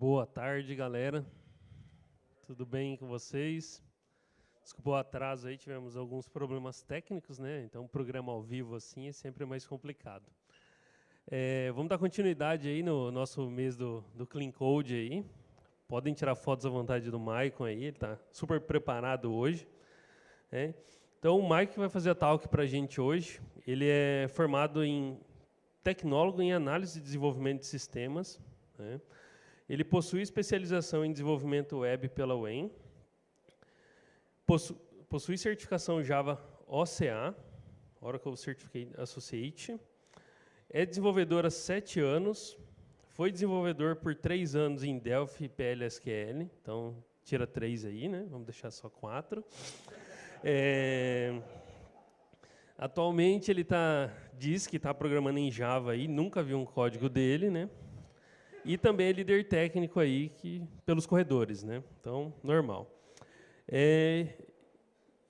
Boa tarde, galera. Tudo bem com vocês? Desculpa o atraso aí, tivemos alguns problemas técnicos, né? Então, um programa ao vivo assim é sempre mais complicado. Vamos dar continuidade aí no nosso mês do Clean Code aí. Podem tirar fotos à vontade do Maicon aí, ele está super preparado hoje. Então, o Maicon vai fazer a talk para a gente hoje. Ele é formado em tecnólogo em análise e desenvolvimento de sistemas, né? Ele possui especialização em desenvolvimento web pela UEM, possui certificação Java OCA, Oracle Certificate Associate, é desenvolvedor há 7 anos, foi desenvolvedor por 3 anos em Delphi e PLSQL, então tira 3 aí, né? Vamos deixar só 4. Atualmente ele diz que está programando em Java aí, nunca viu um código dele, né? E também é líder técnico aí pelos corredores, né? Então, normal.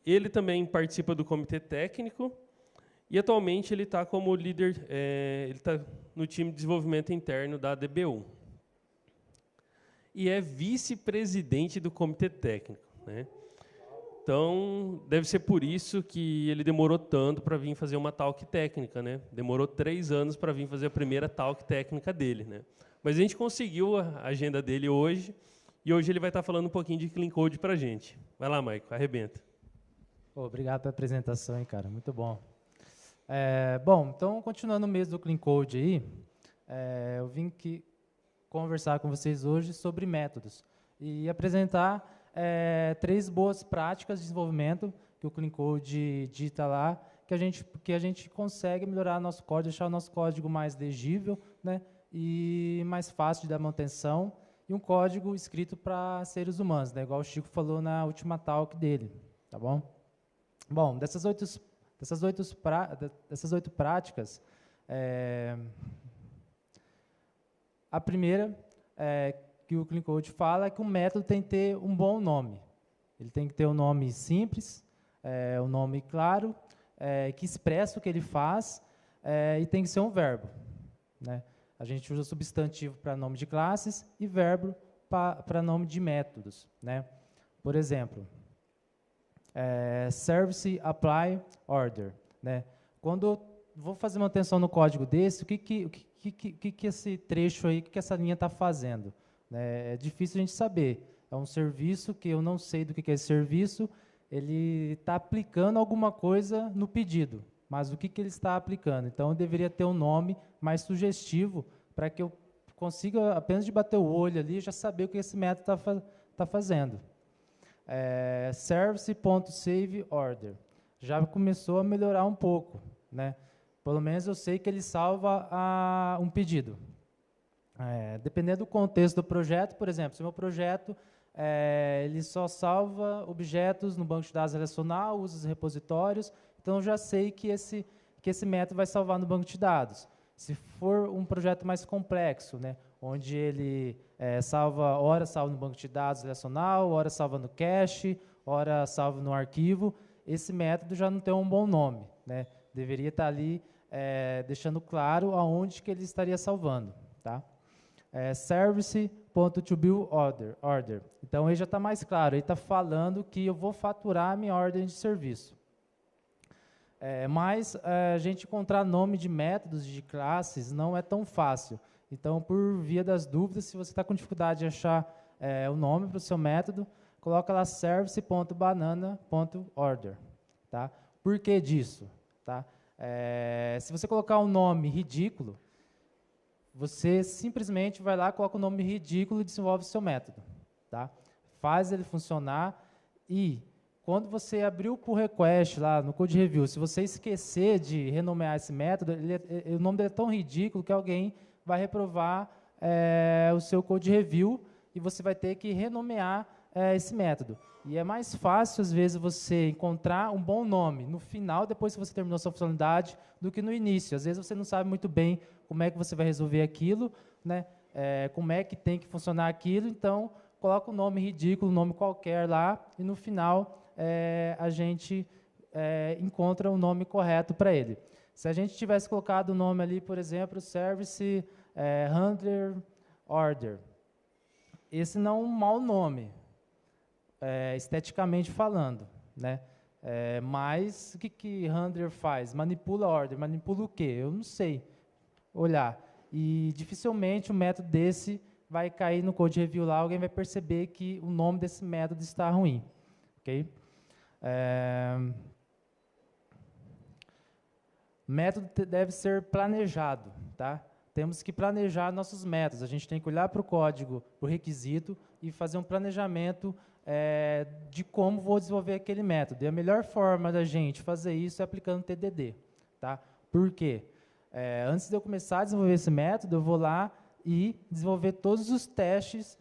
Ele também participa do comitê técnico e atualmente ele está como líder, ele está no time de desenvolvimento interno da DBU. E é vice-presidente do comitê técnico, né? Então, deve ser por isso que ele demorou tanto para vir fazer uma talk técnica, né? Demorou 3 anos para vir fazer a primeira talk técnica dele, né? Mas a gente conseguiu a agenda dele hoje, e hoje ele vai estar falando um pouquinho de Clean Code para a gente. Vai lá, Maicon, arrebenta. Obrigado pela apresentação, hein, cara, muito bom. Bom, então, continuando o mês do Clean Code aí, eu vim aqui conversar com vocês hoje sobre métodos e apresentar 3 boas práticas de desenvolvimento que o Clean Code dita lá, que a gente consegue melhorar nosso código, deixar o nosso código mais legível, né, e mais fácil de dar manutenção, e um código escrito para seres humanos, né, igual o Chico falou na última talk dele, tá bom? Bom, dessas 8 práticas, a primeira que o Clean Code fala é que o método tem que ter um bom nome. Ele tem que ter um nome simples, um nome claro, que expressa o que ele faz, e tem que ser um verbo, né? A gente usa substantivo para nome de classes e verbo para nome de métodos, né? Por exemplo, Service Apply Order, né? Quando eu vou fazer manutenção no código desse, o que esse trecho aí, o que essa linha está fazendo? É difícil a gente saber. É um serviço que eu não sei do que é esse serviço, ele está aplicando alguma coisa no pedido, mas o que ele está aplicando? Então, eu deveria ter um nome mais sugestivo para que eu consiga, apenas de bater o olho ali, já saber o que esse método está fazendo. Service.SaveOrder. Já começou a melhorar um pouco, né? Pelo menos eu sei que ele salva um pedido. Dependendo do contexto do projeto, por exemplo, se o meu projeto ele só salva objetos no banco de dados relacional, usa os repositórios, então eu já sei que esse método vai salvar no banco de dados. Se for um projeto mais complexo, né, onde ele ora salva no banco de dados relacional, ora salva no cache, ora salva no arquivo, esse método já não tem um bom nome, né? Deveria estar ali deixando claro aonde que ele estaria salvando, tá? Service.ToBuildOrder. Então, aí já está mais claro, ele está falando que eu vou faturar a minha ordem de serviço. Mas a gente encontrar nome de métodos, de classes, não é tão fácil. Então, por via das dúvidas, se você está com dificuldade de achar o nome para o seu método, coloca lá service.banana.order. Tá? Por que disso? Tá? Se você colocar um nome ridículo, você simplesmente vai lá, coloca o nome ridículo e desenvolve o seu método. Tá? Faz ele funcionar e, quando você abrir o pull request lá no code review, se você esquecer de renomear esse método, o nome dele é tão ridículo que alguém vai reprovar o seu code review e você vai ter que renomear esse método. E é mais fácil, às vezes, você encontrar um bom nome no final, depois que você terminou a sua funcionalidade, do que no início. Às vezes você não sabe muito bem como é que você vai resolver aquilo, né? Como é que tem que funcionar aquilo, então coloca um nome ridículo, um nome qualquer lá, e no final a gente encontra o nome correto para ele. Se a gente tivesse colocado o nome ali, por exemplo, Service Handler Order, esse não é um mau nome, esteticamente falando, né? Mas o que handler faz? Manipula a ordem, manipula o quê? Eu não sei olhar. E dificilmente um método desse vai cair no code review lá, alguém vai perceber que o nome desse método está ruim. Okay? Método deve ser planejado, tá? Temos que planejar nossos métodos. A gente tem que olhar para o código, para o requisito, e fazer um planejamento de como vou desenvolver aquele método. E a melhor forma da gente fazer isso é aplicando TDD. Tá? Por quê? Antes de eu começar a desenvolver esse método, eu vou lá e desenvolver todos os testes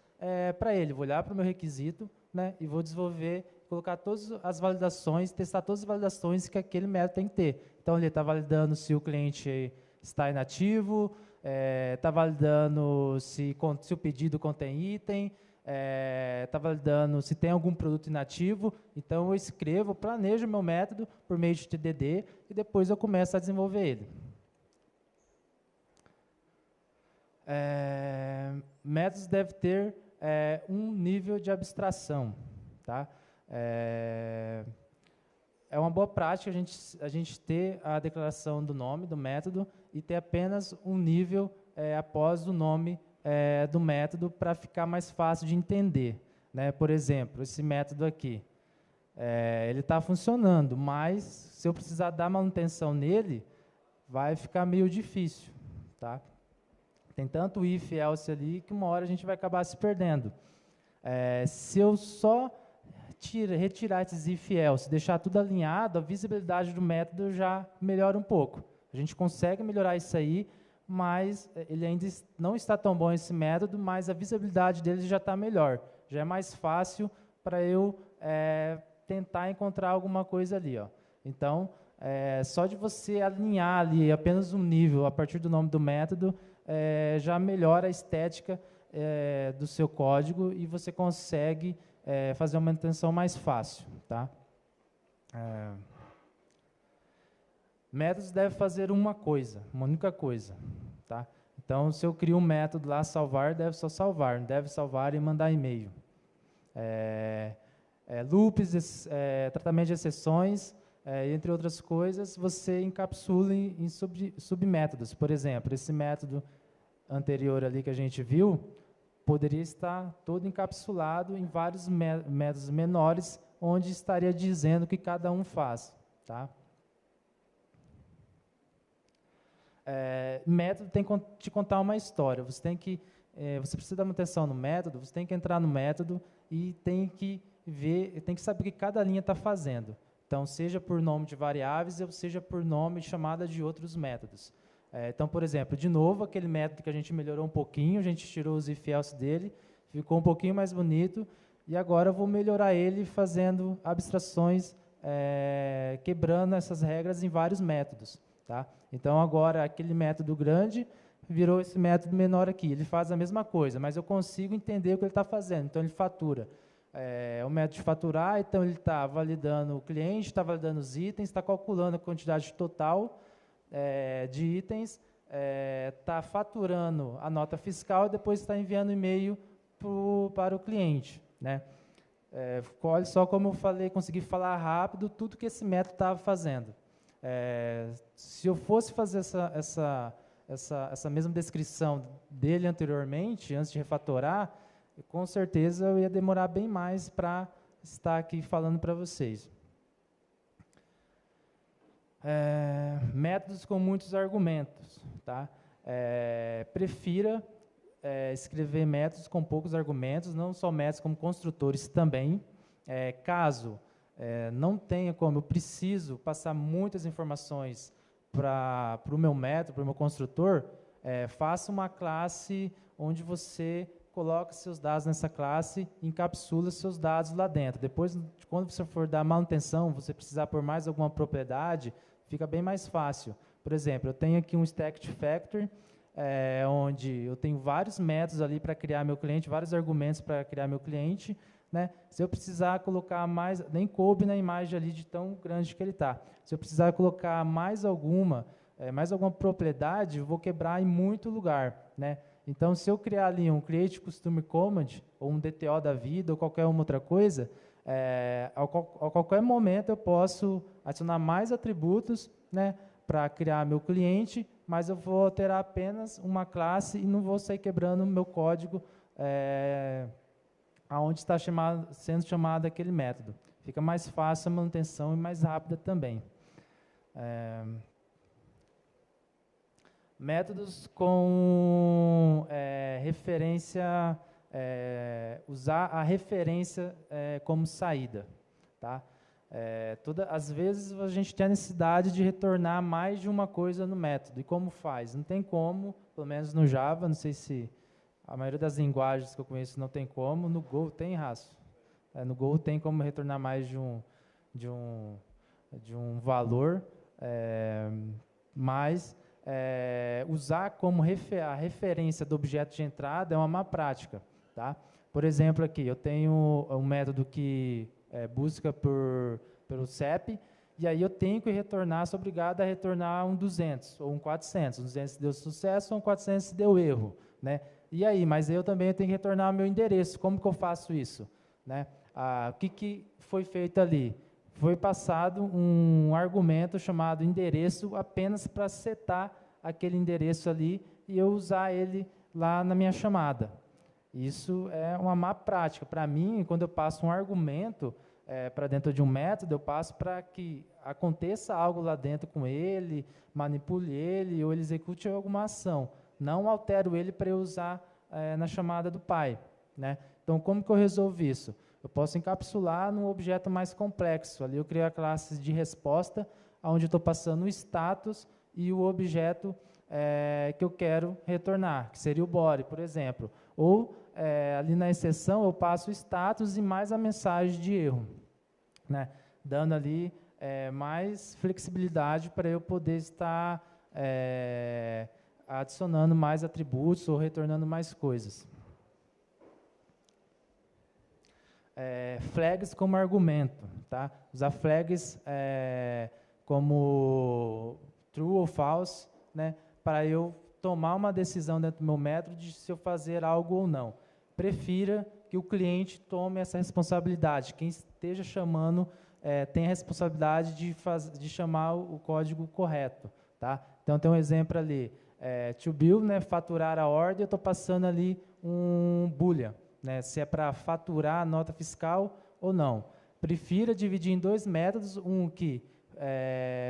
para ele. Vou olhar para o meu requisito, né, e vou desenvolver, colocar todas as validações, testar todas as validações que aquele método tem que ter. Então, ele está validando se o cliente está inativo, está validando se o pedido contém item, está validando se tem algum produto inativo. Então, eu escrevo, planejo o meu método por meio de TDD e depois eu começo a desenvolver ele. Métodos devem ter um nível de abstração. Tá? É uma boa prática a gente ter a declaração do nome do método e ter apenas um nível após o nome do método para ficar mais fácil de entender. Né? Por exemplo, esse método aqui, ele está funcionando, mas se eu precisar dar manutenção nele, vai ficar meio difícil. Tá? Tem tanto if e else ali que uma hora a gente vai acabar se perdendo. Se eu só retirar esses if e else, deixar tudo alinhado, a visibilidade do método já melhora um pouco. A gente consegue melhorar isso aí, mas ele ainda não está tão bom esse método, mas a visibilidade dele já está melhor. Já é mais fácil para eu tentar encontrar alguma coisa ali. Ó. Então, só de você alinhar ali apenas um nível a partir do nome do método, já melhora a estética do seu código e você consegue fazer uma manutenção mais fácil. Tá? Métodos devem fazer uma coisa, uma única coisa. Tá? Então, se eu crio um método lá, salvar, deve só salvar, não deve salvar e mandar e-mail. Loops, tratamento de exceções, entre outras coisas, você encapsula em submétodos. Por exemplo, esse método anterior ali que a gente viu, poderia estar todo encapsulado em vários métodos menores, onde estaria dizendo o que cada um faz. Tá? Método tem que te contar uma história. Você precisa dar manutenção no método, você tem que entrar no método e tem que saber o que cada linha está fazendo. Então, seja por nome de variáveis ou seja por nome de chamada de outros métodos. Então, por exemplo, de novo, aquele método que a gente melhorou um pouquinho, a gente tirou os if else dele, ficou um pouquinho mais bonito, e agora eu vou melhorar ele fazendo abstrações, quebrando essas regras em vários métodos. Tá? Então, agora, aquele método grande virou esse método menor aqui. Ele faz a mesma coisa, mas eu consigo entender o que ele está fazendo. Então, ele fatura. O método de faturar, então ele está validando o cliente, está validando os itens, está calculando a quantidade total de itens, está faturando a nota fiscal e depois está enviando e-mail para o cliente. Né? Olha só como eu falei, consegui falar rápido tudo que esse método estava fazendo. Se eu fosse fazer essa mesma descrição dele anteriormente, antes de refatorar, com certeza eu ia demorar bem mais para estar aqui falando para vocês. Métodos com muitos argumentos. Tá? Prefira escrever métodos com poucos argumentos, não só métodos como construtores também. Caso não tenha como, eu preciso passar muitas informações para o meu método, para o meu construtor, faça uma classe onde você coloca seus dados nessa classe e encapsula seus dados lá dentro. Depois, quando você for dar manutenção, você precisar por mais alguma propriedade, fica bem mais fácil. Por exemplo, eu tenho aqui um stacked factor, onde eu tenho vários métodos ali para criar meu cliente, vários argumentos para criar meu cliente. Né? Se eu precisar colocar mais, nem coube na imagem ali de tão grande que ele está. Se eu precisar colocar mais alguma propriedade, eu vou quebrar em muito lugar. Né? Então, se eu criar ali um Create Custom Command, ou um DTO da vida, ou qualquer uma outra coisa, a qualquer momento eu posso adicionar mais atributos, né, para criar meu cliente, mas eu vou alterar apenas uma classe e não vou sair quebrando o meu código aonde está sendo chamado aquele método. Fica mais fácil a manutenção e mais rápida também. Métodos com referência, usar a referência como saída. Tá? Às vezes a gente tem a necessidade de retornar mais de uma coisa no método. E como faz? Não tem como, pelo menos no Java, não sei se a maioria das linguagens que eu conheço não tem como. No Go tem, Raço? No Go tem como retornar mais de um valor, mas usar como a referência do objeto de entrada é uma má prática. Tá? Por exemplo, aqui eu tenho um método que busca pelo CEP, e aí eu tenho que retornar, sou obrigado a retornar um 200 ou um 400. Um 200 se deu sucesso, um 400 se deu erro. Né? E aí, mas eu também tenho que retornar o meu endereço. Como que eu faço isso? Né? O que foi feito ali? Foi passado um argumento chamado endereço apenas para setar aquele endereço ali e eu usar ele lá na minha chamada. Isso é uma má prática. Para mim, quando eu passo um argumento para dentro de um método, eu passo para que aconteça algo lá dentro com ele, manipule ele ou ele execute alguma ação. Não altero ele para eu usar na chamada do pai. Né? Então, como que eu resolvo isso? Eu posso encapsular num objeto mais complexo. Ali eu crio a classe de resposta, onde eu estou passando o status e o objeto que eu quero retornar, que seria o body, por exemplo. Ou, ali na exceção, eu passo o status e mais a mensagem de erro, né? Dando ali mais flexibilidade para eu poder estar adicionando mais atributos ou retornando mais coisas. Flags como argumento, tá? Usar flags como true ou false, né? Para eu tomar uma decisão dentro do meu método de se eu fazer algo ou não. Prefira que o cliente tome essa responsabilidade. Quem esteja chamando tem a responsabilidade de chamar o código correto, tá? Então tem um exemplo ali, to bill, né? Faturar a ordem, eu estou passando ali um boolean. Né, se é para faturar a nota fiscal ou não. Prefira dividir em dois métodos, um que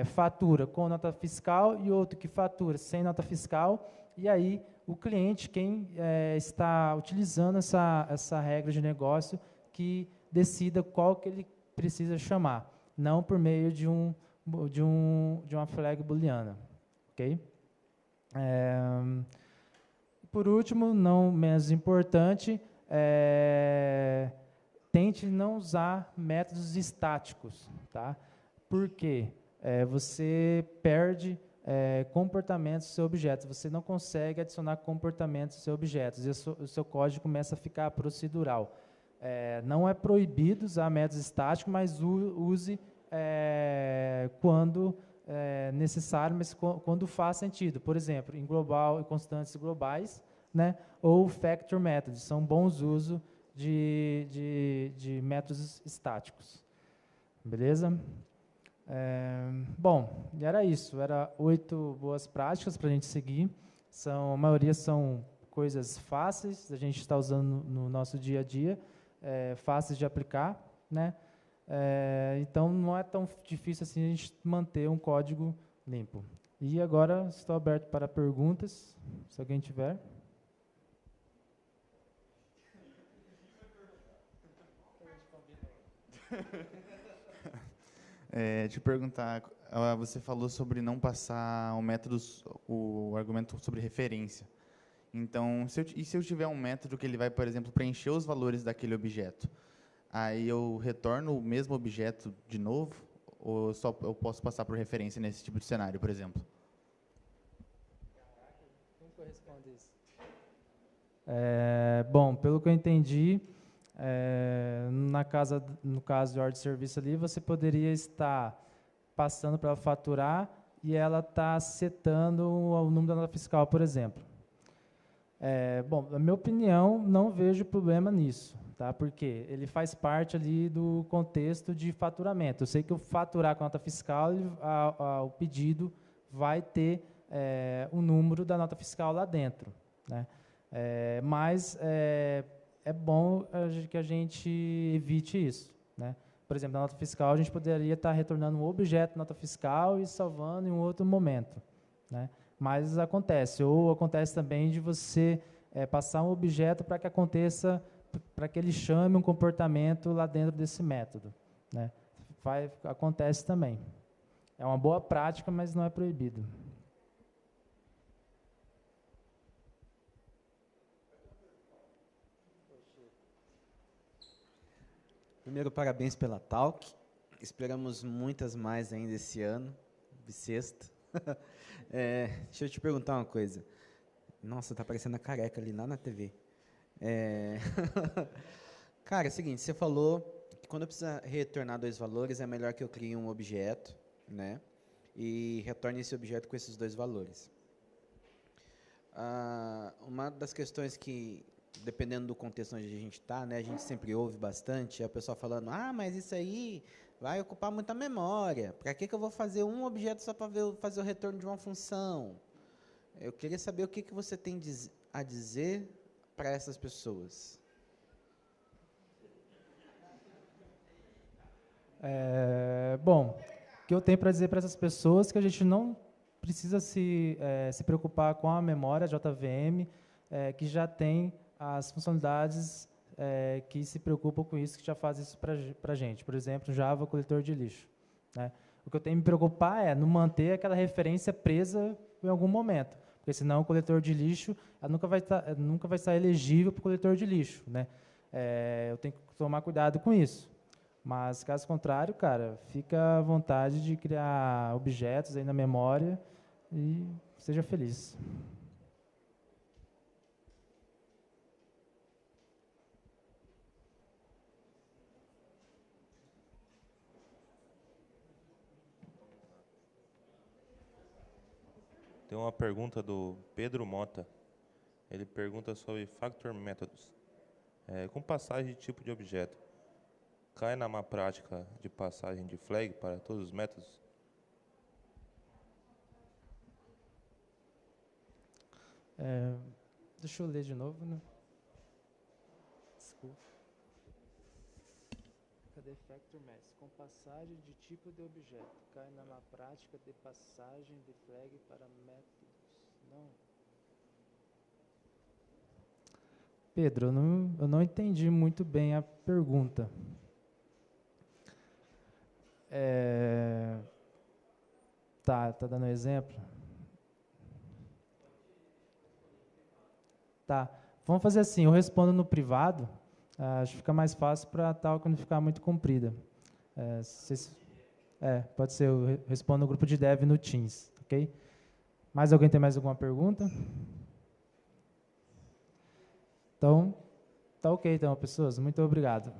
fatura com nota fiscal e outro que fatura sem nota fiscal, e aí o cliente, quem está utilizando essa regra de negócio, que decida qual que ele precisa chamar, não por meio de uma flag booleana. Okay? Por último, não menos importante, tente não usar métodos estáticos, tá? Porque você perde comportamentos do seu objeto, você não consegue adicionar comportamentos do seu objeto, e o seu código começa a ficar procedural. Não é proibido usar métodos estáticos, mas use quando necessário, mas quando faz sentido. Por exemplo, em global e constantes globais, né, ou factor methods, são bons usos de métodos estáticos. Beleza? Bom, e era isso. Era 8 boas práticas para a gente seguir. A maioria são coisas fáceis, a gente está usando no nosso dia a dia, fáceis de aplicar, né? Então, não é tão difícil assim a gente manter um código limpo. E agora, estou aberto para perguntas, se alguém tiver. Te perguntar, você falou sobre não passar o argumento sobre referência. Então, se eu tiver um método que ele vai, por exemplo, preencher os valores daquele objeto, aí eu retorno o mesmo objeto de novo, ou só eu posso passar por referência nesse tipo de cenário, por exemplo? Como que eu respondo isso? Bom, pelo que eu entendi, no caso de ordem de serviço ali, você poderia estar passando para ela faturar e ela está setando o número da nota fiscal, por exemplo. Bom, na minha opinião, não vejo problema nisso, tá? Porque ele faz parte ali do contexto de faturamento. Eu sei que o faturar com a nota fiscal, o pedido vai ter o número da nota fiscal lá dentro, né? Mas é bom que a gente evite isso, né? Por exemplo, na nota fiscal, a gente poderia estar retornando um objeto nota fiscal e salvando em um outro momento, né? Mas acontece, ou acontece também de você passar um objeto para que aconteça, para que ele chame um comportamento lá dentro desse método, né? Acontece também. É uma boa prática, mas não é proibido. Primeiro, parabéns pela talk. Esperamos muitas mais ainda esse ano, bissexta. Deixa eu te perguntar uma coisa. Nossa, tá parecendo a careca ali lá na TV. Cara, é o seguinte, você falou que quando eu precisar retornar dois valores, é melhor que eu crie um objeto, né? E retorne esse objeto com esses dois valores. Uma das questões que, dependendo do contexto onde a gente está, né, a gente sempre ouve bastante, é o pessoal falando, mas isso aí vai ocupar muita memória, para que eu vou fazer um objeto só para fazer o retorno de uma função? Eu queria saber o que você tem a dizer para essas pessoas. Bom, o que eu tenho para dizer para essas pessoas é que a gente não precisa se preocupar com a memória JVM, que já tem as funcionalidades que se preocupam com isso, que já faz isso para a gente. Por exemplo, Java coletor de lixo, né? O que eu tenho que me preocupar é não manter aquela referência presa em algum momento, porque senão o coletor de lixo nunca vai estar elegível para o coletor de lixo, né? Eu tenho que tomar cuidado com isso. Mas, caso contrário, cara, fica à vontade de criar objetos aí na memória e seja feliz. Tem uma pergunta do Pedro Mota. Ele pergunta sobre Factor Methods. Com passagem de tipo de objeto, cai na má prática de passagem de flag para todos os métodos? Deixa eu ler de novo, né? Desculpa. Cadê Factor Methods? Com passagem de tipo de objeto, cai na má prática de passagem de flag para métodos. Não. Pedro, eu não entendi muito bem a pergunta. Tá dando um exemplo? Tá, vamos fazer assim, eu respondo no privado, acho que fica mais fácil para a talk não ficar muito comprida. Pode ser, eu respondo no grupo de dev no Teams, ok? Mais alguém tem mais alguma pergunta? Então, tá ok então, pessoas, muito obrigado.